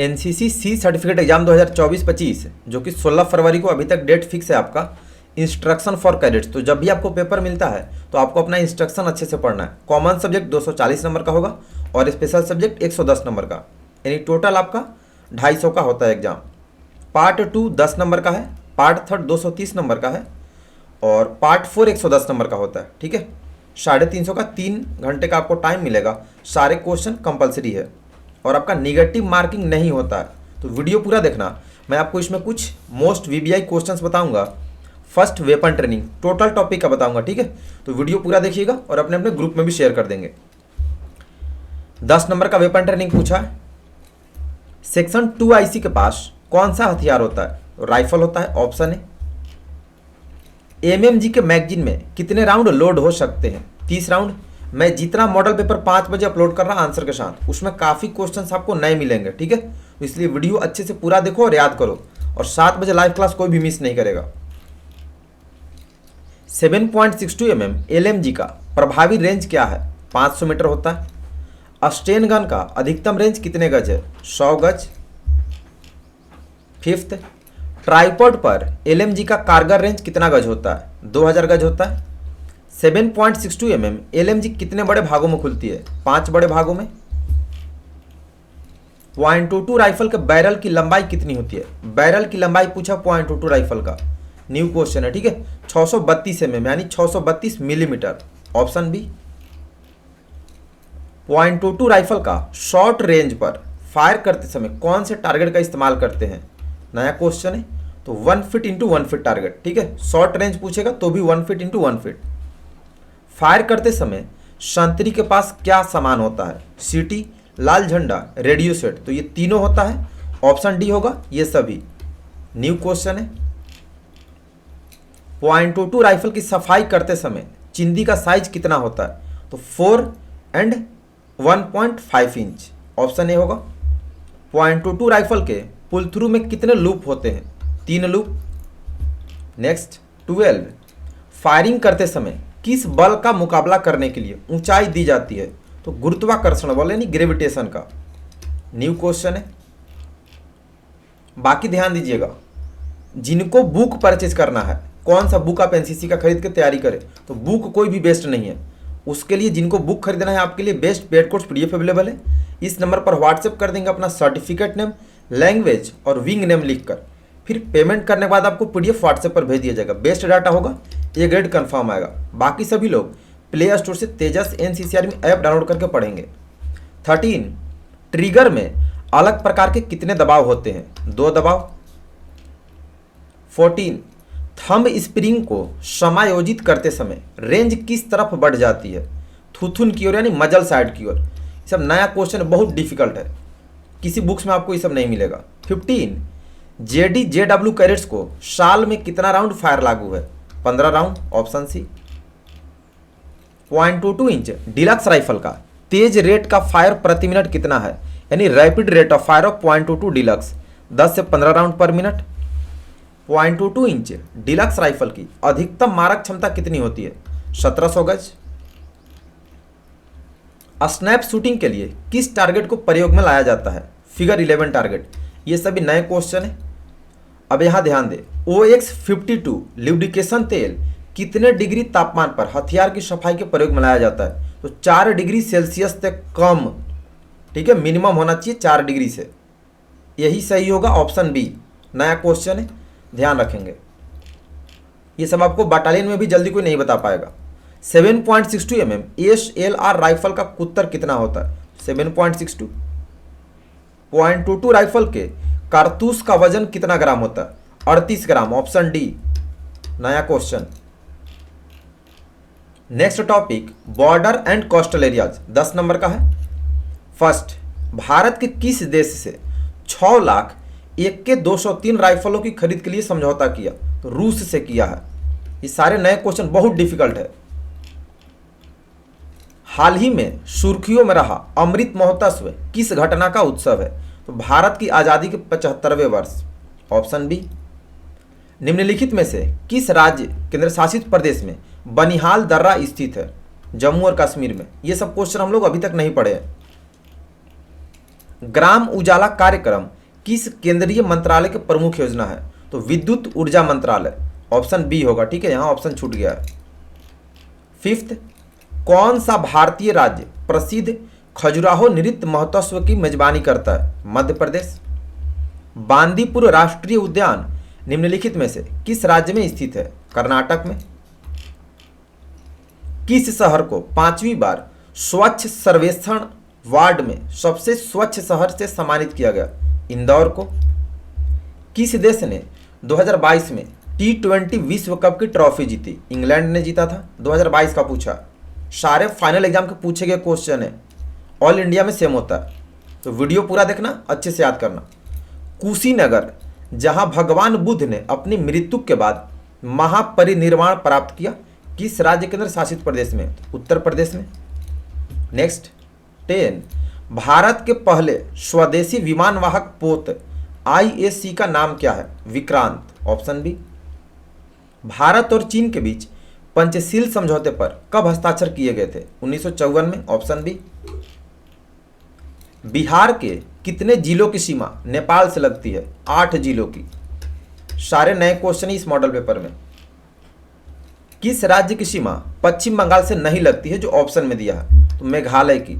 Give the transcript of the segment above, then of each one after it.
NCC C certificate exam 2024-25 जो कि 16 फरवरी को अभी तक डेट फिक्स है आपका। इंस्ट्रक्शन फॉर कैडेट्स, तो जब भी आपको पेपर मिलता है तो आपको अपना इंस्ट्रक्शन अच्छे से पढ़ना है। कॉमन सब्जेक्ट 240 नंबर का होगा और स्पेशल सब्जेक्ट 110 नंबर का, यानी टोटल आपका 250 का होता है एग्जाम। पार्ट 2 10 नंबर का है, पार्ट 3 230 नंबर का है और पार्ट 4 110 नंबर का होता है। ठीक है, 350 का 3 घंटे का आपको टाइम मिलेगा। सारे क्वेश्चन कंपलसरी है और आपका निगेटिव मार्किंग नहीं होता है, तो वीडियो पूरा देखना। मैं आपको इसमें कुछ मोस्ट वीबीआई क्वेश्चंस बताऊंगा। First weapon training total topic का बताऊंगा। ठीक है, तो वीडियो पूरा देखिएगा और अपने अपने ग्रुप में भी शेयर कर देंगे। 10 नंबर का वेपन ट्रेनिंग पूछा है। सेक्शन 2 आईसी के पास कौन सा हथियार होता है? राइफल होता है, ऑप्शन है। एमएमजी के मैगजीन में कितने राउंड लोड हो सकते हैं? 30 राउंड। मैं जितना मॉडल पेपर 5 बजे अपलोड कर रहा आंसर के साथ, उसमें काफ़ी क्वेश्चंस आपको नए मिलेंगे। ठीक है, तो इसलिए वीडियो अच्छे से पूरा देखो और याद करो, और 7 बजे लाइव क्लास कोई भी मिस नहीं करेगा। 7.62 mm एलएमजी का प्रभावी रेंज क्या है? 500 मीटर होता है। स्टेन गन का अधिकतम रेंज कितने गज है? 100 गज। फिफ्थ, ट्राइपॉड पर एलएमजी का कारगर रेंज कितना गज होता है? 2000 गज होता है। 7.62 mm एलएमजी कितने बड़े भागों में खुलती है? 5 बड़े भागों में। .22 राइफल के बैरल की लंबाई कितनी होती है? बैरल की लंबाई पूछा .22 राइफल का, न्यू क्वेश्चन है। ठीक है, 632 mm यानी 632 मिलीमीटर, ऑप्शन बी। .22 राइफल का शॉर्ट रेंज पर फायर करते समय कौन से टारगेट का इस्तेमाल करते हैं? नया क्वेश्चन है, तो 1 फीट इंटू 1 फीट टारगेट। ठीक है, शॉर्ट रेंज पूछेगा तो भी 1 फीट इंटू 1 फीट। फायर करते समय संतरी के पास क्या सामान होता है? सीटी, लाल झंडा, रेडियो सेट, तो ये तीनों होता है, ऑप्शन डी होगा ये सभी, न्यू क्वेश्चन है। .22 राइफल की सफाई करते समय चिंदी का साइज कितना होता है? तो 4 एंड 1.5 इंच, ऑप्शन ए होगा। .22 राइफल के पुल थ्रू में कितने लूप होते हैं? 3 लूप। नेक्स्ट 12, फायरिंग करते समय किस बल का मुकाबला करने के लिए ऊंचाई दी जाती है? तो गुरुत्वाकर्षण बल यानी ग्रेविटेशन का, न्यू क्वेश्चन है। बाकी ध्यान दीजिएगा, जिनको बुक परचेज करना है, कौन सा बुक आप एनसीसी का खरीद के तैयारी करें, तो बुक कोई भी बेस्ट नहीं है। उसके लिए जिनको बुक खरीदना है, आपके लिए best paid course PDF available है। इस नंबर पर व्हाट्सएप कर देंगे अपना सर्टिफिकेट नेम, लैंग्वेज और विंग नेम लिखकर, फिर पेमेंट करने के बाद आपको पीडीएफ व्हाट्सएप पर भेज दिया जाएगा। बेस्ट डाटा होगा, ए ग्रेड कंफर्म आएगा। बाकी सभी लोग प्ले स्टोर से तेजस एनसीसी आर्मी ऐप डाउनलोड करके पढ़ेंगे। 13, ट्रिगर में अलग प्रकार के कितने दबाव होते हैं? 2 दबाव। 14, थंब स्प्रिंग को समायोजित करते समय रेंज किस तरफ बढ़ जाती है? थुथुन की ओर यानी मजल साइड की ओर। ये सब नया क्वेश्चन बहुत डिफिकल्ट है, किसी बुक्स में आपको ये सब नहीं मिलेगा। 15, जेडी जेडब्ल्यू कैडेट्स को साल में कितना राउंड फायर लागू है? 15 round, option C. .22 inch deluxe rifle का तेज रेट का फायर प्रति मिनट कितना है? यानी rapid rate of fire of .22 deluxe 10 से 15 राउंड पर मिनट। .22 इंच डिलक्स राइफल की अधिकतम मारक क्षमता कितनी होती है? 1700 गज। स्नैप शूटिंग के लिए किस टारगेट को प्रयोग में लाया जाता है? Figure 11 target. ये सभी नए क्वेश्चन है। अब यहां ध्यान दे, OX52 ल्यूब्रिकेशन तेल कितने डिग्री तापमान पर हथियार की सफाई के प्रयोग में लाया जाता है? तो 4 डिग्री सेल्सियस से कम। ठीक है, मिनिमम होना चाहिए 4 डिग्री से, यही सही होगा, ऑप्शन बी। नया क्वेश्चन है, ध्यान रखेंगे। ये सब आपको बटालियन में भी जल्दी कोई नहीं बता पाएगा। 7.62 mm SLR राइफल का कुत्तर कितना होता है? 7.62। .22 राइफल के कारतूस का वजन कितना ग्राम होता है? 38 ग्राम, ऑप्शन डी। नया question. Next topic, border and coastal areas, 10 number का है। फर्स्ट, भारत के किस देश से 6 लाख AK 203 राइफलों की खरीद के लिए समझौता किया? तो रूस से किया है। ये सारे नए क्वेश्चन बहुत डिफिकल्ट है। हाल ही में सुर्खियों में रहा अमृत महोत्सव किस घटना का उत्सव है? तो भारत की आज़ादी के 75वें वर्ष, ऑप्शन बी। निम्नलिखित में से किस राज्य केंद्र शासित प्रदेश में बनिहाल दर्रा स्थित है? जम्मू और कश्मीर में। ये सब क्वेश्चन हम लोग अभी तक नहीं पढ़े हैं। ग्राम उजाला कार्यक्रम किस केंद्रीय मंत्रालय के प्रमुख योजना है? तो विद्युत ऊर्जा मंत्रालय, ऑप्शन बी होगा। ठीक है, यहां ऑप्शन छूट गया है। फिफ्थ, कौन सा भारतीय राज्य प्रसिद्ध खजुराहो नृत्य महोत्सव की मेजबानी करता है? मध्य प्रदेश। बांदीपुर राष्ट्रीय उद्यान निम्नलिखित में से किस राज्य में स्थित है? कर्नाटक में। किस शहर को 5वीं बार स्वच्छ सर्वेक्षण वार्ड में सबसे स्वच्छ शहर से सम्मानित किया गया? इंदौर को। किस देश ने 2022 में T20 विश्व कप की ट्रॉफी जीती? इंग्लैंड ने जीता था। 2022 का पूछा, सारे फाइनल एग्जाम के पूछे गए क्वेश्चन है, ऑल इंडिया में सेम होता है, तो वीडियो पूरा देखना, अच्छे से याद करना। कुशीनगर, जहां भगवान बुद्ध ने अपनी मृत्यु के बाद महापरिनिर्वाण प्राप्त किया, किस राज्य केंद्र शासित प्रदेश में? उत्तर प्रदेश में। नेक्स्ट 10, भारत के पहले स्वदेशी विमान वाहक पोत ISC का नाम क्या है? Vikrant, option B. भारत और चीन के बीच पंचशील समझौते पर कब हस्ताक्षर किए गए थे? 1954 में, ऑप्शन बी। बिहार के कितने जिलों की सीमा नेपाल से लगती है? 8 जिलों की। सारे नए क्वेश्चन इस मॉडल पेपर में। किस राज्य की सीमा पश्चिम बंगाल से नहीं लगती है, जो ऑप्शन में दिया है? तो मेघालय की।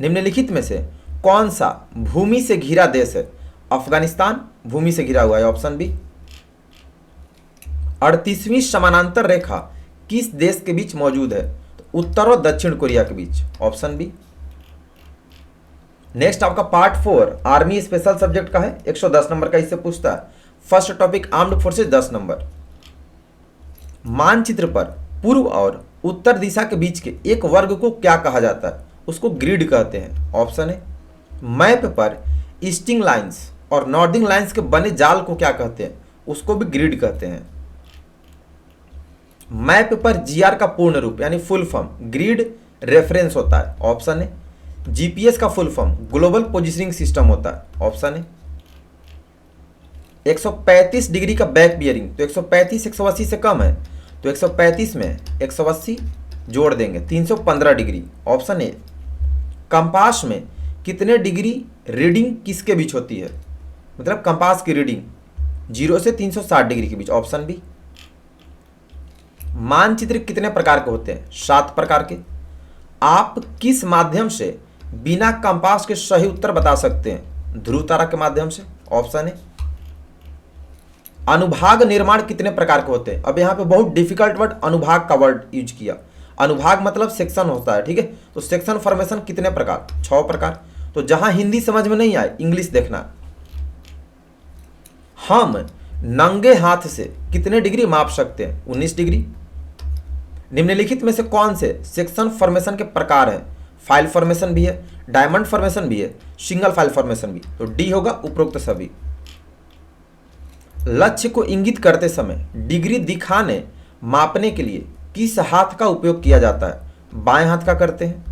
निम्नलिखित में से कौन सा भूमि से घिरा देश है? अफगानिस्तान भूमि से घिरा हुआ है, ऑप्शन बी। 38वीं समानांतर रेखा किस देश के बीच मौजूद है? तो उत्तर और दक्षिण कोरिया के बीच, ऑप्शन बी। नेक्स्ट आपका पार्ट 4 आर्मी स्पेशल सब्जेक्ट का है, 110 नंबर का इससे पूछता है। First topic armed forces 10 number. मानचित्र पर पूर्व और उत्तर दिशा के बीच के एक वर्ग को क्या कहा जाता है? उसको ग्रिड कहते हैं, ऑप्शन है। मैप पर ईस्टिंग लाइंस और नॉर्दिंग लाइंस के बने जाल को क्या कहते हैं? उसको भी ग्रिड कहते हैं। मैप पर GR का पूर्ण रूप यानी फुल फॉर्म ग्रिड रेफरेंस होता है, ऑप्शन है। GPS का full form global positioning system होता है, ऑप्शन है। 135 डिग्री का बैक बियरिंग, तो 135 180 से कम है, तो 135 में 180 जोड़ देंगे, 315 डिग्री, ऑप्शन ए। कंपास में कितने डिग्री रीडिंग किसके बीच होती है? मतलब कंपास की रीडिंग 0 से 360 डिग्री के बीच, ऑप्शन बी। मानचित्र कितने प्रकार के होते हैं? 7 प्रकार के। आप किस माध्यम से बिना कंपास के सही उत्तर बता सकते हैं? ध्रुव तारा के माध्यम से, ऑप्शन है। अनुभाग निर्माण कितने प्रकार के होते हैं? अब यहां पे बहुत डिफिकल्ट वर्ड अनुभाग का वर्ड यूज किया। अनुभाग मतलब सेक्शन होता है, ठीक है। तो सेक्शन फॉर्मेशन कितने प्रकार? 6 प्रकार। तो जहां हिंदी समझ में नहीं आए इंग्लिश देखना। हम नंगे हाथ से कितने डिग्री माप सकते हैं? 19 डिग्री। निम्नलिखित में से कौन से सेक्शन फॉर्मेशन के प्रकार हैं? फाइल फॉर्मेशन भी है, डायमंड फॉर्मेशन भी है, सिंगल फाइल फॉर्मेशन भी। तो डी होगा उपरोक्त सभी। लक्ष्य को इंगित करते समय डिग्री दिखाने मापने के लिए किस हाथ का उपयोग किया जाता है? बाएं हाथ का करते हैं।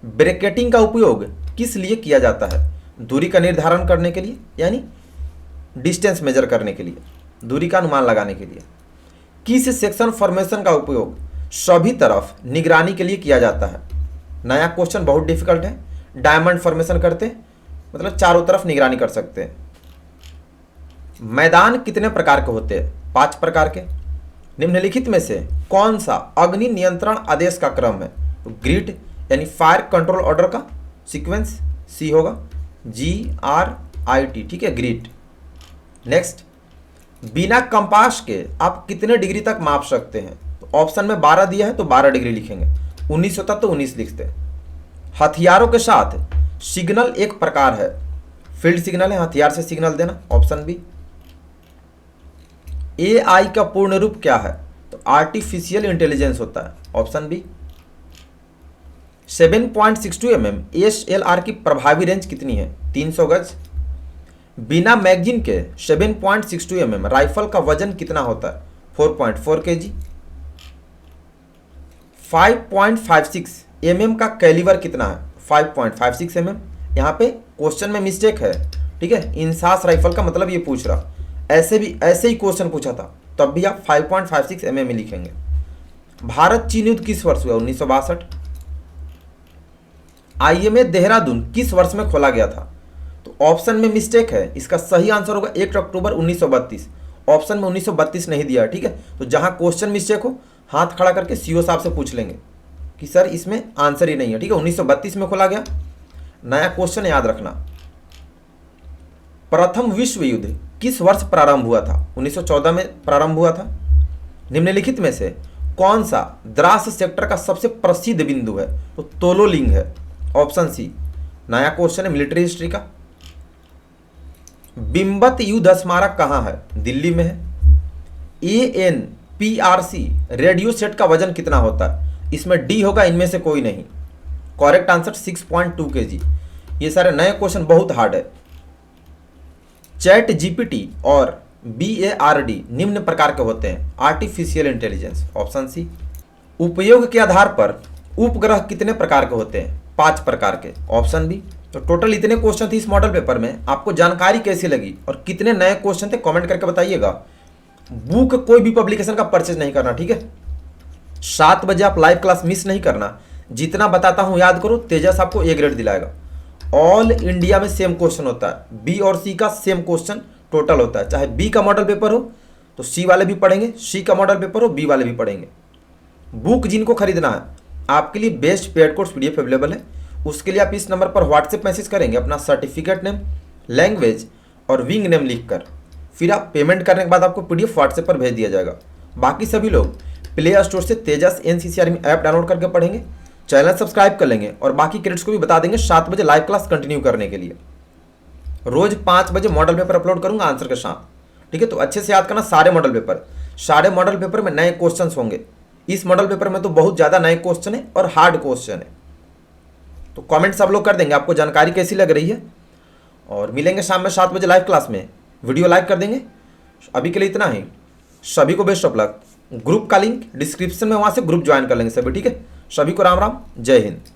ब्रैकेटिंग का उपयोग किस लिए किया जाता है? दूरी का निर्धारण करने के लिए, यानी डिस्टेंस मेजर करने के लिए, दूरी का अनुमान लगाने के लिए। किस सेक्शन फॉर्मेशन का उपयोग सभी तरफ निगरानी के लिए किया जाता है? नया क्वेश्चन बहुत डिफिकल्ट है। डायमंड फॉर्मेशन करते हैं, मतलब चारों तरफ निगरानी कर सकते हैं। मैदान कितने प्रकार के होते हैं? 5 प्रकार के। निम्नलिखित में से कौन सा अग्नि नियंत्रण आदेश का क्रम है? तो ग्रिड यानी फायर कंट्रोल ऑर्डर का सीक्वेंस, सी होगा, GRIT, ठीक है, ग्रिड। नेक्स्ट, बिना कंपास के आप कितने डिग्री तक माप सकते हैं? तो ऑप्शन में 12 दिया है तो 12 डिग्री लिखेंगे, 19 होता तो 19 लिखते। हथियारों के साथ सिग्नल एक प्रकार है, फील्ड सिग्नल है, हथियार से सिग्नल देना, ऑप्शन बी। AI का पूर्ण रूप क्या है? तो आर्टिफिशियल इंटेलिजेंस होता है, ऑप्शन बी। 7.62 mm SLR की प्रभावी रेंज कितनी है? 300 गज। बिना मैगजीन के 7.62 mm राइफल का वजन कितना होता है? 4.4 kg। 5.56 mm का कैलिबर कितना है? 5.56 mm। यहाँ पे क्वेश्चन में मिस्टेक है, ठीक है, इंसास राइफल का मतलब ये पूछ रहा, ऐसे ही क्वेश्चन पूछा था, तब भी आप 5.56 mm लिखेंगे। भारत चीन युद्ध किस वर्ष हुआ? 1962। IMA देहरादून किस वर्ष में खोला गया था? तो ऑप्शन में मिस्टेक है, इसका सही आंसर होगा 1 अक्टूबर 1932। ऑप्शन में 1932 नहीं दिया, ठीक है। तो जहां क्वेश्चन मिस्टेक हो हाथ खड़ा करके सीओ साहब से पूछ लेंगे कि सर इसमें आंसर ही नहीं है, ठीक है। 1932 में खोला गया। नया क्वेश्चन याद रखना, प्रथम विश्व युद्ध किस वर्ष प्रारंभ हुआ था? 1914 में प्रारंभ हुआ था। निम्नलिखित में से कौन सा द्रास सेक्टर का सबसे प्रसिद्ध बिंदु है? तो तोलोलिंग है, ऑप्शन सी। नया क्वेश्चन है मिलिट्री हिस्ट्री का। बिम्बत युद्ध स्मारक कहां है? दिल्ली में है। ANPRC रेडियो सेट का वजन कितना होता है? इसमें डी होगा, इनमें से कोई नहीं। Correct answer 6.2 kg। ये सारे नए क्वेश्चन बहुत हार्ड है। चैट GPT और BARD निम्न प्रकार के होते हैं, आर्टिफिशियल इंटेलिजेंस, ऑप्शन सी। उपयोग के आधार पर उपग्रह कितने प्रकार के होते हैं? 5 प्रकार के, ऑप्शन बी। तो टोटल इतने क्वेश्चन थे इस मॉडल पेपर में। आपको जानकारी कैसी लगी और कितने नए क्वेश्चन थे कमेंट करके बताइएगा। बुक कोई भी पब्लिकेशन का परचेज नहीं करना, ठीक है। 7 बजे आप लाइव क्लास मिस नहीं करना। जितना बताता हूं याद करो, तेजस आपको A ग्रेड दिलाएगा। ऑल इंडिया में सेम क्वेश्चन होता है, बी और सी का सेम क्वेश्चन टोटल होता है। चाहे बी का मॉडल पेपर हो तो सी वाले भी पढ़ेंगे, सी का मॉडल पेपर हो बी वाले भी पढ़ेंगे। बुक जिनको खरीदना है आपके लिए best paid course PDF available है। उसके लिए आप इस नंबर पर व्हाट्सएप मैसेज करेंगे अपना सर्टिफिकेट नेम, लैंग्वेज और विंग नेम लिखकर। फिर आप पेमेंट करने के बाद आपको PDF व्हाट्सएप पर भेज दिया जाएगा। बाकी सभी लोग प्ले स्टोर से तेजस NCC आर्मी ऐप डाउनलोड करके पढ़ेंगे, चैनल सब्सक्राइब कर लेंगे और बाकी क्रेडिट्स को भी बता देंगे 7 बजे लाइव क्लास कंटिन्यू करने के लिए। रोज 5 बजे मॉडल पेपर अपलोड करूंगा आंसर के साथ, ठीक है। तो अच्छे से याद करना सारे मॉडल पेपर। सारे मॉडल पेपर में नए क्वेश्चन होंगे। इस मॉडल पेपर में तो बहुत ज़्यादा नए क्वेश्चन है और हार्ड क्वेश्चन है। तो कमेंट सब लोग कर देंगे आपको जानकारी कैसी लग रही है। और मिलेंगे शाम में 7 बजे लाइव क्लास में। वीडियो लाइक कर देंगे। अभी के लिए इतना ही। सभी को बेस्ट ऑफ लक। ग्रुप का लिंक डिस्क्रिप्शन में, वहाँ से ग्रुप ज्वाइन कर लेंगे सभी, ठीक है। सभी को राम राम, जय हिंद।